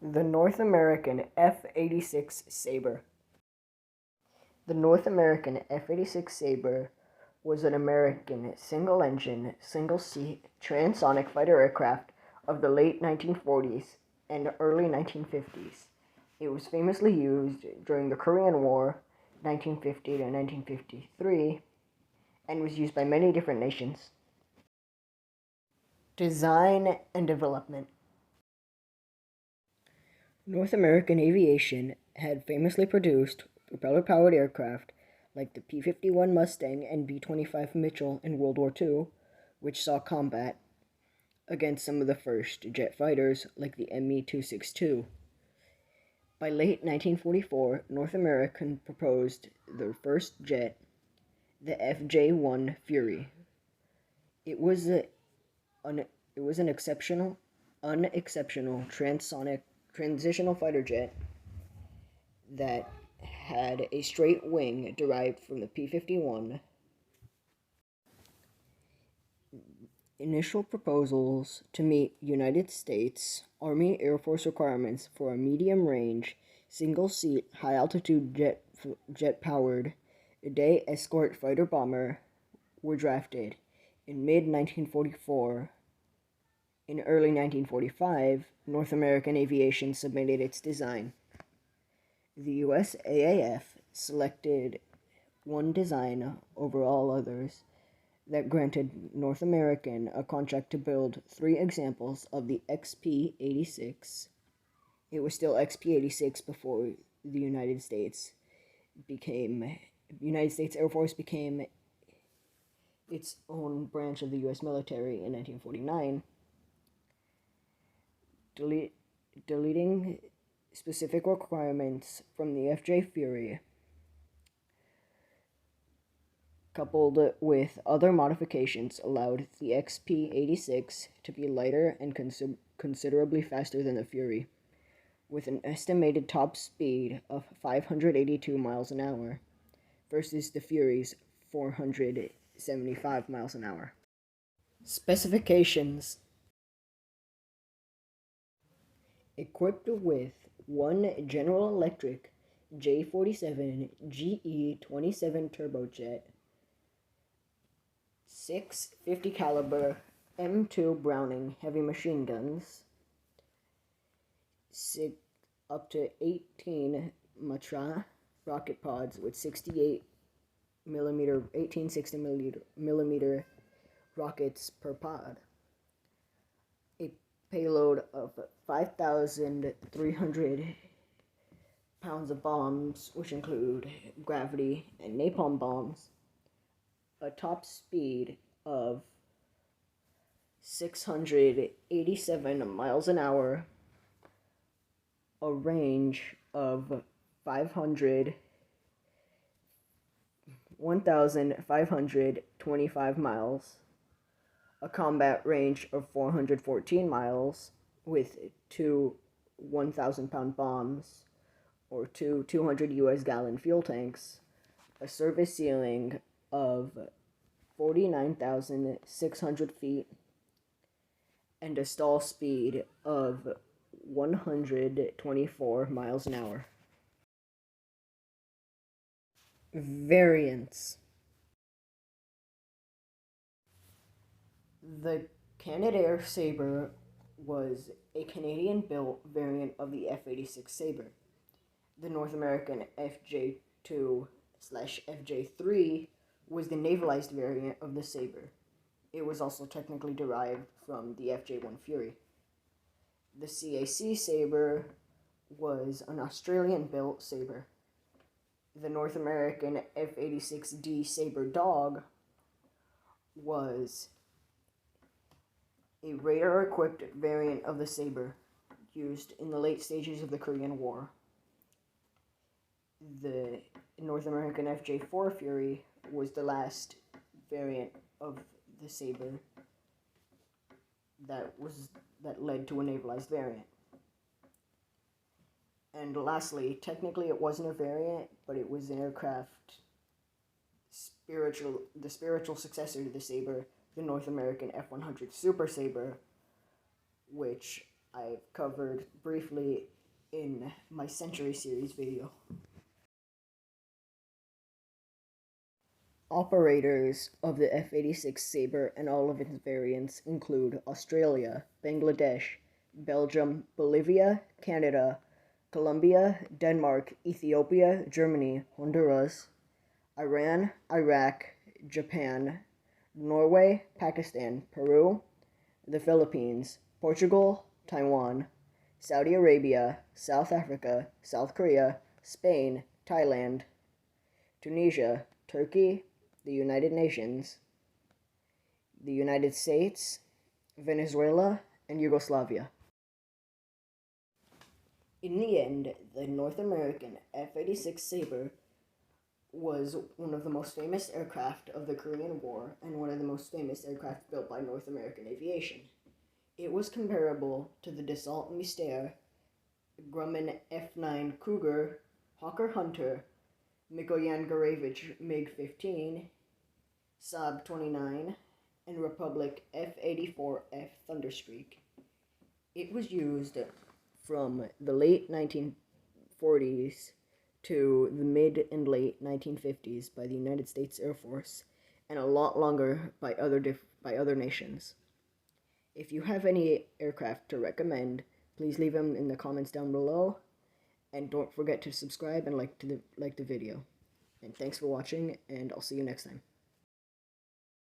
The North American F-86 Saber. The North American F-86 Saber was an American single-engine, single-seat transonic fighter aircraft of the late 1940s and early 1950s. It was famously used during the Korean War, 1950 to 1953, and was used by many different nations. Design and development. North American aviation had famously produced propeller-powered aircraft like the P-51 Mustang and B-25 Mitchell in World War II, which saw combat against some of the first jet fighters like the Me-262. By late 1944, North America proposed their first jet, the FJ-1 Fury. It was an exceptional, unexceptional transitional fighter jet that had a straight wing derived from the P-51. Initial proposals to meet United States Army Air Force requirements for a medium-range, single-seat, high-altitude jet-powered day escort fighter-bomber were drafted. In mid-1944, in early 1945, North American Aviation submitted its design. The USAAF selected one design over all others that granted North American a contract to build 3 examples of the XP-86. It was still XP-86 before the United States Air Force became its own branch of the U.S. military in 1949, deleting specific requirements from the FJ Fury, coupled with other modifications, allowed the XP-86 to be lighter and considerably faster than the Fury, with an estimated top speed of 582 miles an hour versus the Fury's 475 miles an hour. Specifications. Equipped with one General Electric J47 GE27 turbojet, 6 50 caliber M2 Browning heavy machine guns, up to 18 Matra rocket pods with 1860 rockets per pod, a payload of 5,300 pounds of bombs, which include gravity and napalm bombs, a top speed of 687 miles an hour, a range of 1,525 miles, a combat range of 414 miles with 2 1,000-pound bombs or 2 200 U.S. gallon fuel tanks, a service ceiling of 49,600 feet, and a stall speed of 124 miles an hour. Variants. The Canadair Saber was a Canadian-built variant of the F-86 Saber. The North American FJ2/FJ3 was the navalized variant of the Saber. It was also technically derived from the FJ-1 Fury. The CAC Saber was an Australian-built Saber. The North American F-86D Saber Dog was a radar-equipped variant of the Saber used in the late stages of the Korean War. The North American FJ-4 Fury was the last variant of the Saber that led to a navalized variant. And lastly, technically it wasn't a variant, but it was an aircraft the spiritual successor to the Saber, the North American F-100 Super Saber, which I've covered briefly in my Century Series video. Operators of the F-86 Saber and all of its variants include Australia, Bangladesh, Belgium, Bolivia, Canada, Colombia, Denmark, Ethiopia, Germany, Honduras, Iran, Iraq, Japan, Norway, Pakistan, Peru, the Philippines, Portugal, Taiwan, Saudi Arabia, South Africa, South Korea, Spain, Thailand, Tunisia, Turkey, the United Nations, the United States, Venezuela, and Yugoslavia. In the end, the North American F-86 Saber was one of the most famous aircraft of the Korean War and one of the most famous aircraft built by North American aviation. It was comparable to the Dassault Mystère, Grumman F-9 Cougar, Hawker Hunter, Mikoyan Gurevich MiG-15, Saab 29, and Republic F-84F Thunderstreak. It was used from the late 1940s to the mid and late 1950s by the United States Air Force, and a lot longer by other nations. If you have any aircraft to recommend, please leave them in the comments down below, and don't forget to subscribe and like the video. And thanks for watching, and I'll see you next time.